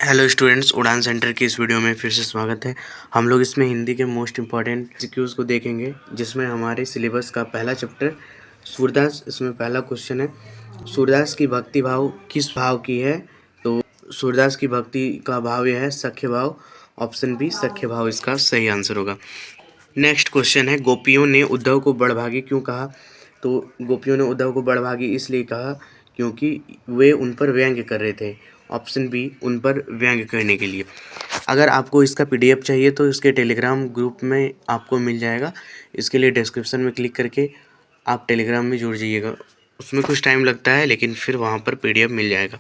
Hello students, उड़ान centre की इस वीडियो में फिर से स्वागत है। हम लोग इसमें हिंदी के मोस्ट इम्पॉर्टेंट एमसीक्यूज़ को देखेंगे, जिसमें हमारे सिलेबस का पहला चैप्टर सूरदास। इसमें पहला क्वेश्चन है, सूरदास की भक्ति भाव किस भाव की है? तो सूरदास की भक्ति का भाव यह है सख्य भाव। ऑप्शन बी सख्य भाव इसका सही आंसर होगा। नेक्स्ट क्वेश्चन है, गोपियों ने उद्धव को बड़भागी क्यों कहा? तो गोपियों ने उद्धव को बड़भागी इसलिए कहा क्योंकि वे उन पर व्यंग्य कर रहे थे। ऑप्शन बी उन पर व्यंग्य करने के लिए। अगर आपको इसका पीडीएफ चाहिए तो इसके टेलीग्राम ग्रुप में आपको मिल जाएगा। इसके लिए डिस्क्रिप्शन में क्लिक करके आप टेलीग्राम में जुड़ जाइएगा। उसमें कुछ टाइम लगता है, लेकिन फिर वहाँ पर पीडीएफ मिल जाएगा।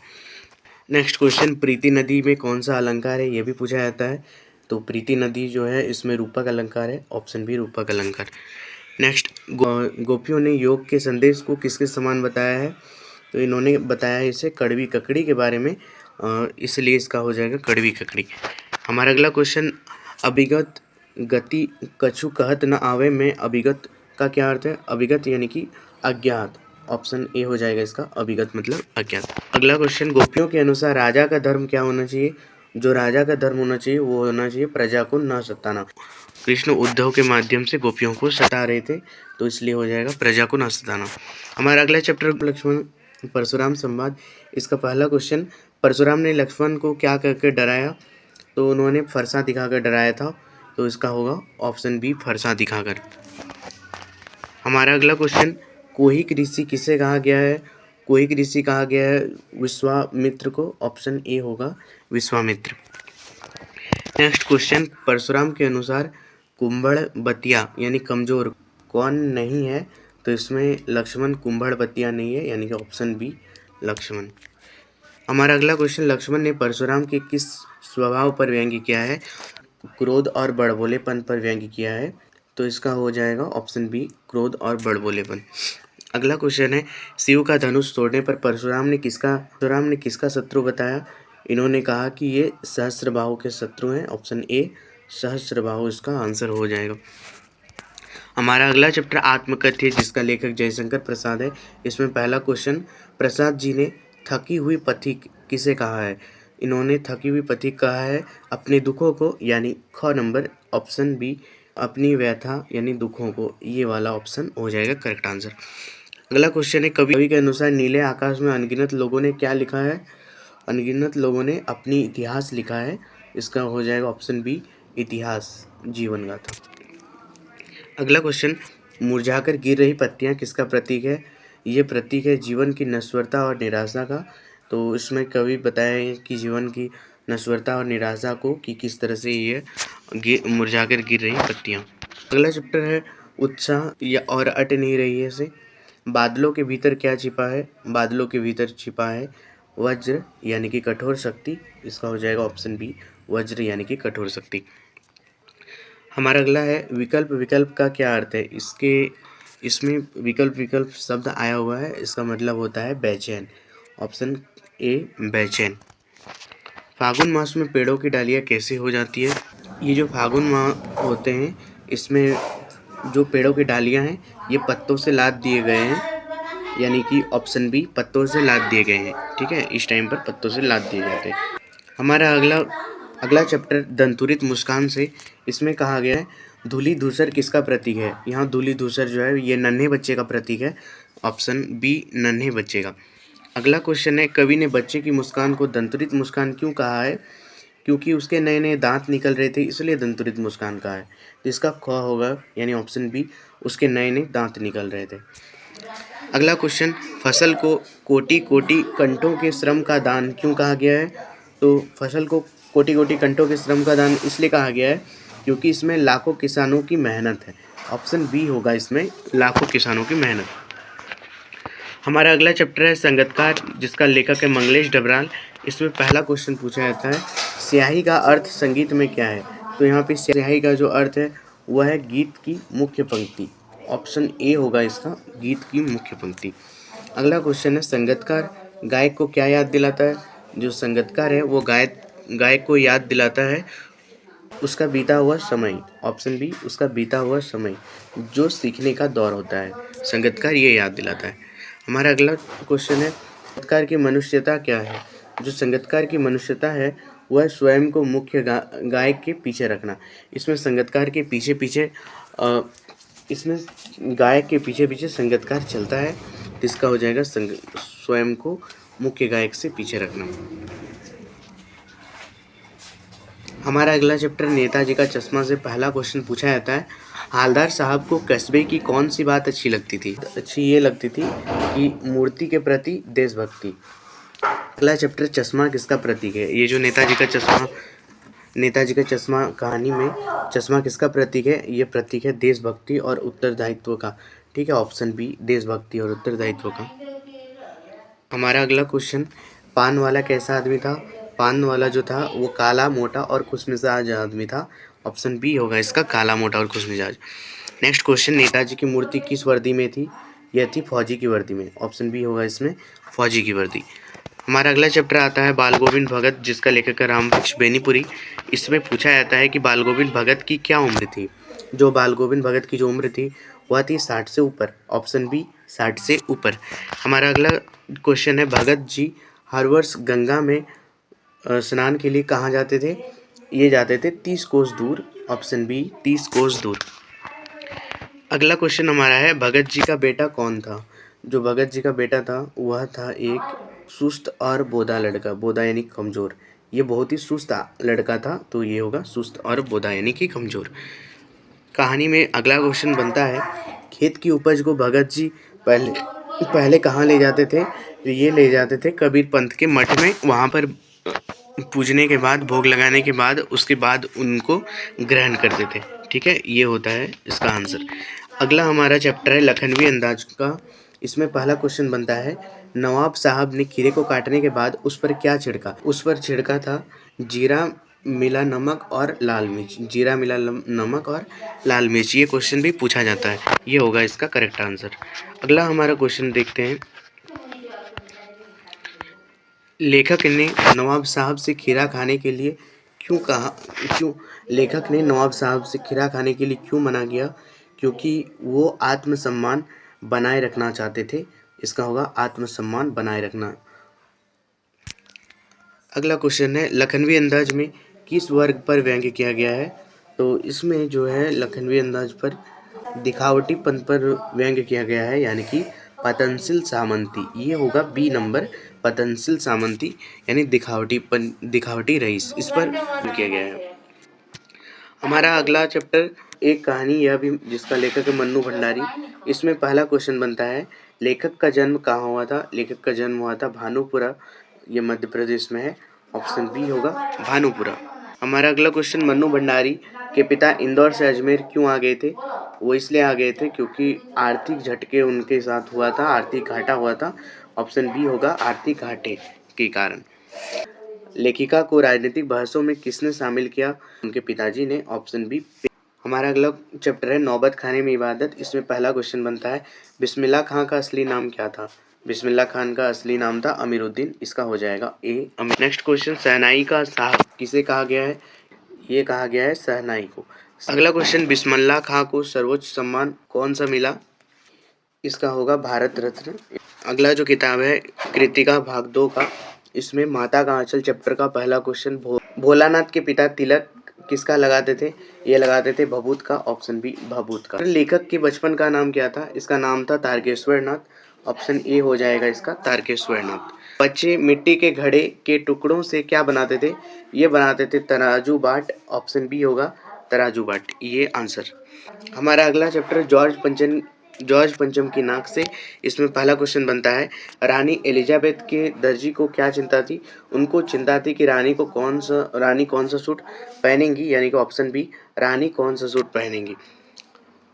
नेक्स्ट क्वेश्चन, प्रीति नदी में कौन सा अलंकार है? ये भी पूछा जाता है। तो प्रीति नदी जो है इसमें रूपक अलंकार है। ऑप्शन बी रूपक अलंकार। नेक्स्ट, गोपियों ने योग के संदेश को किसके समान बताया है? तो इन्होंने बताया है इसे कड़वी ककड़ी के बारे में, इसलिए इसका हो जाएगा कड़वी ककड़ी। हमारा अगला क्वेश्चन, अभिगत गति कछु कहत न आवे में अभिगत का क्या अर्थ है? अभिगत यानी कि अज्ञात। ऑप्शन ए हो जाएगा इसका, अभिगत मतलब अज्ञात। अगला क्वेश्चन, गोपियों के अनुसार राजा का धर्म क्या होना चाहिए? जो राजा का धर्म होना चाहिए वो होना चाहिए प्रजा को न सताना। कृष्ण उद्धव के माध्यम से गोपियों को सता रहे थे, तो इसलिए हो जाएगा प्रजा को न सताना। हमारा अगला चैप्टर लक्ष्मण परशुराम संवाद। इसका पहला क्वेश्चन, परशुराम ने लक्ष्मण को क्या करके डराया? तो उन्होंने फरसा दिखाकर डराया था, तो इसका होगा ऑप्शन बी फरसा दिखाकर। हमारा अगला क्वेश्चन, कोहिक ऋषि किसे कहा गया है? कोहिक ऋषि कहा गया है विश्वामित्र को। ऑप्शन ए होगा विश्वामित्र। नेक्स्ट क्वेश्चन, परशुराम के अनुसार कुंभड़ बतिया यानी कमजोर कौन नहीं है? तो इसमें लक्ष्मण कुंभड़ बतिया नहीं है, यानी कि ऑप्शन बी लक्ष्मण। हमारा अगला क्वेश्चन, लक्ष्मण ने परशुराम के किस स्वभाव पर व्यंग्य किया है? क्रोध और बड़बोलेपन पर व्यंग्य किया है, तो इसका हो जाएगा ऑप्शन बी क्रोध और बड़बोलेपन। अगला क्वेश्चन है, शिव का धनुष तोड़ने पर परशुराम ने किसका शत्रु बताया? इन्होंने कहा कि ये सहस्त्रबाहु के शत्रु हैं। ऑप्शन ए सहस्त्रबाहु इसका आंसर हो जाएगा। हमारा अगला चैप्टर आत्मकथ्य, जिसका लेखक जयशंकर प्रसाद है। इसमें पहला क्वेश्चन, प्रसाद जी ने थकी हुई पथिक किसे कहा है? इन्होंने थकी हुई पथिक कहा है अपने दुखों को, यानी ख नंबर। ऑप्शन बी अपनी व्यथा यानी दुखों को, ये वाला ऑप्शन हो जाएगा करेक्ट आंसर। अगला क्वेश्चन है, कवि के अनुसार नीले आकाश में अनगिनत लोगों ने क्या लिखा है? अनगिनत लोगों ने अपनी इतिहास लिखा है, इसका हो जाएगा ऑप्शन बी इतिहास जीवन गाथा। अगला क्वेश्चन, मुरझाकर गिर रही पत्तियां किसका प्रतीक है? ये प्रतीक है जीवन की नश्वरता और निराशा का। तो इसमें कवि बताए कि जीवन की नश्वरता और निराशा को कि किस तरह से ये मुरझाकर गिर रही पत्तियां। अगला चैप्टर है उत्साह या और अट नहीं रही है से। बादलों के भीतर क्या छिपा है? बादलों के भीतर छिपा है वज्र यानी कि कठोर शक्ति, इसका हो जाएगा ऑप्शन बी वज्र यानी कि कठोर शक्ति। हमारा अगला है विकल्प का क्या अर्थ है? इसमें विकल्प शब्द आया हुआ है, इसका मतलब होता है बेचैन। ऑप्शन ए बेचैन। फागुन मास में पेड़ों की डालियाँ कैसे हो जाती है? ये जो फागुन माह होते हैं, इसमें जो पेड़ों की डालियाँ हैं ये पत्तों से लाद दिए गए हैं, यानी कि ऑप्शन बी पत्तों से लाद दिए गए हैं। ठीक है, इस टाइम पर पत्तों से लाद दिए जाते हैं। हमारा अगला चैप्टर दंतुरित मुस्कान से। इसमें कहा गया है धूली धूसर किसका प्रतीक है? यहाँ धूली धूसर जो है ये नन्हे बच्चे का प्रतीक है। ऑप्शन बी नन्हे बच्चे का। अगला क्वेश्चन है, कवि ने बच्चे की मुस्कान को दंतुरित मुस्कान क्यों कहा है? क्योंकि उसके नए नए दांत निकल रहे थे, इसलिए दंतुरित मुस्कान कहा है। जिसका ख होगा यानी ऑप्शन बी उसके नए नए दांत निकल रहे थे। अगला क्वेश्चन, फसल को कोटि कोटि कंठों के श्रम का दान क्यों कहा गया है? तो फसल को कोटि कोटि कंठों के श्रम का दान इसलिए कहा गया है क्योंकि इसमें लाखों किसानों की मेहनत है। ऑप्शन बी होगा इसमें लाखों किसानों की मेहनत। हमारा अगला चैप्टर है संगतकार, जिसका लेखक है मंगलेश डबराल। इसमें पहला क्वेश्चन पूछा जाता है, स्याही का अर्थ संगीत में क्या है? तो यहाँ पे स्याही का जो अर्थ है वह है गीत की मुख्य पंक्ति। ऑप्शन ए होगा इसका गीत की मुख्य पंक्ति। अगला क्वेश्चन है, संगतकार गायक को क्या याद दिलाता है? जो संगतकार है वो गायक को याद दिलाता है उसका बीता हुआ समय। ऑप्शन बी उसका बीता हुआ समय, जो सीखने का दौर होता है, संगीतकार ये याद दिलाता है। हमारा अगला क्वेश्चन है, संगीतकार की मनुष्यता क्या है? जो संगीतकार की मनुष्यता है वह स्वयं को मुख्य गायक के पीछे रखना। इसमें संगीतकार के पीछे पीछे इसमें गायक के पीछे पीछे संगीतकार चलता है, इसका हो जाएगा स्वयं को मुख्य गायक से पीछे रखना। हमारा अगला चैप्टर नेताजी का चश्मा से पहला क्वेश्चन पूछा जाता है, हालदार साहब को कस्बे की कौन सी बात अच्छी लगती थी? अच्छी ये लगती थी कि मूर्ति के प्रति देशभक्ति। अगला चैप्टर चश्मा किसका प्रतीक है? ये जो नेताजी का चश्मा कहानी में चश्मा किसका प्रतीक है? ये प्रतीक है देशभक्ति और उत्तरदायित्व का। ठीक है, ऑप्शन बी, देशभक्ति और उत्तरदायित्व का। हमारा अगला क्वेश्चन, पान वाला कैसा आदमी था? पान वाला जो था वो काला, मोटा और खुशमिजाज आदमी था। ऑप्शन बी होगा इसका, काला, मोटा और खुशमिजाज। नेक्स्ट क्वेश्चन, नेताजी की मूर्ति किस वर्दी में थी? यह थी फौजी की वर्दी में। ऑप्शन बी होगा इसमें, फौजी की वर्दी। हमारा अगला चैप्टर आता है बाल गोविंद भगत, जिसका लेखक है रामवृक्ष बेनीपुरी। इसमें पूछा जाता है कि बाल गोविंद भगत की क्या उम्र थी? जो बाल गोविंद भगत की जो उम्र थी वह थी 60 से ऊपर। ऑप्शन बी, 60 से ऊपर। हमारा अगला क्वेश्चन है, भगत जी हर वर्ष गंगा में स्नान के लिए कहाँ जाते थे? ये जाते थे 30 कोस दूर। ऑप्शन बी, 30 कोस दूर। अगला क्वेश्चन हमारा है, भगत जी का बेटा कौन था? जो भगत जी का बेटा था वह था एक सुस्त और बोधा लड़का। बोधा यानी कमज़ोर। ये बहुत ही सुस्त लड़का था, तो ये होगा सुस्त और बोधा यानी कि कमज़ोर। कहानी में अगला क्वेश्चन बनता है, खेत की उपज को भगत जी पहले कहाँ ले जाते थे? ये ले जाते थे कबीर पंथ के मठ में। वहाँ पर पूजने के बाद, भोग लगाने के बाद, उसके बाद उनको ग्रहण करते थे। ठीक है, ये होता है इसका आंसर। अगला हमारा चैप्टर है लखनवी अंदाज का। इसमें पहला क्वेश्चन बनता है, नवाब साहब ने खीरे को काटने के बाद उस पर क्या छिड़का? उस पर छिड़का था जीरा मिला नमक और लाल मिर्च। जीरा मिला नमक और लाल मिर्च। ये क्वेश्चन भी पूछा जाता है, ये होगा इसका करेक्ट आंसर। अगला हमारा क्वेश्चन देखते हैं, लेखक ने नवाब साहब से खीरा खाने के लिए लेखक ने नवाब साहब से खीरा खाने के लिए क्यों मना किया? क्योंकि वो आत्मसम्मान बनाए रखना चाहते थे। इसका होगा आत्मसम्मान बनाए रखना। अगला क्वेश्चन है, लखनवी अंदाज में किस वर्ग पर व्यंग्य किया गया है? तो इसमें जो है लखनवी अंदाज पर दिखावटीपन पर व्यंग्य किया गया है, यानी कि पतनशील सामंती। ये होगा बी नंबर, पतनशील सामंती यानी दिखावटी रईस, इस पर किया गया है। हमारा अगला चैप्टर एक कहानी, यह भी जिसका लेखक है मन्नू भंडारी। इसमें पहला क्वेश्चन बनता है, लेखक का जन्म कहाँ हुआ था? लेखक का जन्म हुआ था भानुपुरा, ये मध्य प्रदेश में है। ऑप्शन बी होगा भानुपुरा। हमारा अगला क्वेश्चन, मन्नू भंडारी के पिता इंदौर से अजमेर क्यों आ गए थे? वो इसलिए आ गए थे क्योंकि आर्थिक झटके उनके साथ हुआ था, आर्थिक घाटा हुआ था। ऑप्शन बी होगा आर्थिक घाटे के कारण। लेखिका को राजनीतिक बहसों में किसने शामिल किया? उनके पिताजी ने। Option B. हमारा अगला चैप्टर है नौबत खाने में इबादत। इसमें पहला क्वेश्चन बनता है, बिस्मिल्लाह खां का असली नाम क्या था? बिस्मिल्लाह खान का असली नाम था अमीरुद्दीन। इसका हो जाएगा ए। नेक्स्ट क्वेश्चन, शहनाई का साहब किसे कहा गया है? ये कहा गया है शहनाई को। अगला क्वेश्चन, बिस्मिल्लाह खां को सर्वोच्च सम्मान कौन सा मिला? इसका होगा भारत रत्न। अगला जो किताब है कृतिका भाग 2 का, इसमें माता का आंचल चैप्टर का पहला क्वेश्चन, भोलानाथ के पिता तिलक किसका लगाते थे? ये लगाते थे भभूत का। ऑप्शन बी, भभूत का। लेखक के बचपन का नाम क्या था? इसका नाम था तारकेश्वर नाथ। ऑप्शन ए हो जाएगा इसका, तारकेश्वर नाथ। बच्चे मिट्टी के घड़े के टुकड़ों से क्या बनाते थे? ये बनाते थे तराजू बाट। ऑप्शन बी होगा तराजू बाट, ये आंसर। हमारा अगला चैप्टर जॉर्ज पंचम की नाक से। इसमें पहला क्वेश्चन बनता है, रानी एलिजाबेथ के दर्जी को क्या चिंता थी? उनको चिंता थी कि रानी कौन सा सूट पहनेंगी, यानी कि ऑप्शन बी, रानी कौन सा सूट पहनेंगी।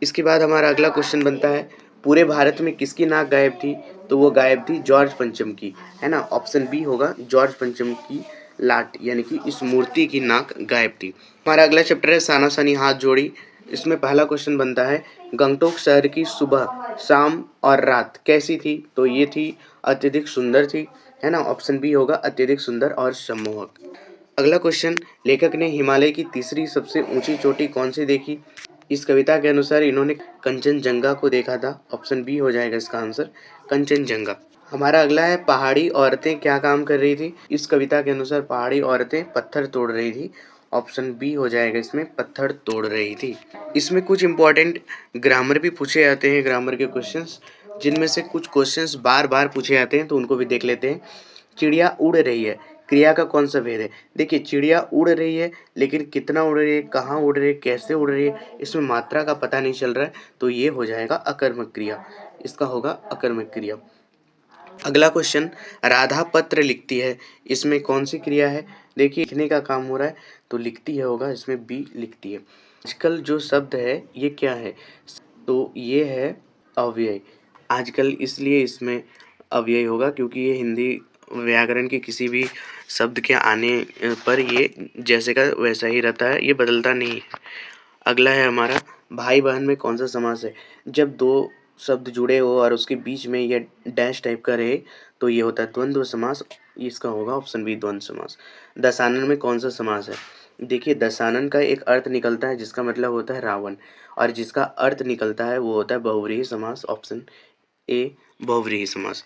इसके बाद हमारा अगला क्वेश्चन बनता है, पूरे भारत में किसकी नाक गायब थी? तो वो गायब थी जॉर्ज पंचम की, है ना। ऑप्शन बी होगा जॉर्ज पंचम की लाट, यानी कि इस मूर्ति की नाक गायब थी। हमारा अगला चैप्टर है सानासानी हाथ जोड़ी। इसमें पहला क्वेश्चन बनता है, गंगटोक शहर की सुबह, शाम और रात कैसी थी? तो ये थी अत्यधिक सुंदर थी, है ना। ऑप्शन बी होगा अत्यधिक सुंदर और सम्मोहक। अगला क्वेश्चन, लेखक ने हिमालय की तीसरी सबसे ऊंची चोटी कौन सी देखी? इस कविता के अनुसार इन्होंने कंचनजंगा को देखा था। ऑप्शन बी हो जाएगा इसका आंसर, कंचनजंगा। हमारा अगला है पहाड़ी औरतें क्या काम कर रही थी। इस कविता के अनुसार पहाड़ी औरतें पत्थर तोड़ रही थी। ऑप्शन बी हो जाएगा इसमें, पत्थर तोड़ रही थी। इसमें कुछ इंपॉर्टेंट ग्रामर भी पूछे जाते हैं, ग्रामर के क्वेश्चंस, जिनमें से कुछ क्वेश्चंस बार बार पूछे जाते हैं, तो उनको भी देख लेते हैं। चिड़िया उड़ रही है, क्रिया का कौन सा भेद है। देखिए चिड़िया उड़ रही है, लेकिन कितना उड़ रही है, कहाँ उड़ रही है, कैसे उड़ रही है, इसमें मात्रा का पता नहीं चल रहा है, तो ये हो जाएगा अकर्मक क्रिया। इसका होगा अकर्मक क्रिया। अगला क्वेश्चन, राधा पत्र लिखती है, इसमें कौन सी क्रिया है। देखिए लिखने का काम हो रहा है, तो लिखती है होगा, इसमें बी लिखती है। आजकल जो शब्द है ये क्या है, तो ये है अव्यय। आजकल इसलिए इसमें अव्यय होगा क्योंकि ये हिंदी व्याकरण के किसी भी शब्द के आने पर ये जैसे का वैसा ही रहता है, ये बदलता नहीं है। अगला है हमारा, भाई बहन में कौन सा समास है। जब दो शब्द जुड़े हो और उसके बीच में ये डैश टाइप का रहे, तो ये होता है द्वंद्व समास। इसका होगा ऑप्शन बी, द्वंद्व समास। दशानन में कौन सा समास है। देखिए दशानन का एक अर्थ निकलता है जिसका मतलब होता है रावण, और जिसका अर्थ निकलता है वो होता है बहुव्रीहि समास। ऑप्शन ए, बहुव्रीहि समास।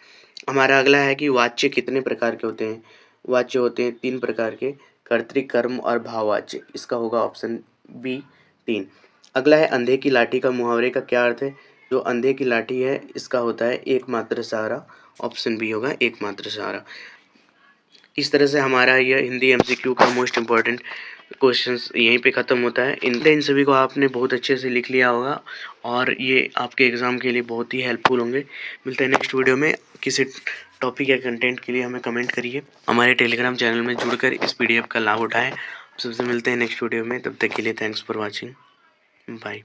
हमारा अगला है कि वाच्य कितने प्रकार के होते हैं। वाच्य होते हैं 3 प्रकार के, कर्तृ, कर्म और भाववाच्य। इसका होगा ऑप्शन बी, 3। अगला है अंधे की लाठी का मुहावरे का क्या अर्थ है। जो अंधे की लाठी है इसका होता है एकमात्र सहारा। ऑप्शन बी होगा एकमात्र सहारा। इस तरह से हमारा यह हिंदी एमसीक्यू का मोस्ट इम्पॉर्टेंट क्वेश्चंस यहीं पे ख़त्म होता है। इन सभी को आपने बहुत अच्छे से लिख लिया होगा और ये आपके एग्ज़ाम के लिए बहुत ही हेल्पफुल होंगे। मिलते हैं नेक्स्ट वीडियो में। किसी टॉपिक या कंटेंट के लिए हमें कमेंट करिए। हमारे टेलीग्राम चैनल में जुड़कर इस पीडीएफ का लाभ उठाएं। सबसे मिलते हैं नेक्स्ट वीडियो में, तब तक के लिए थैंक्स फॉर वॉचिंग, बाय।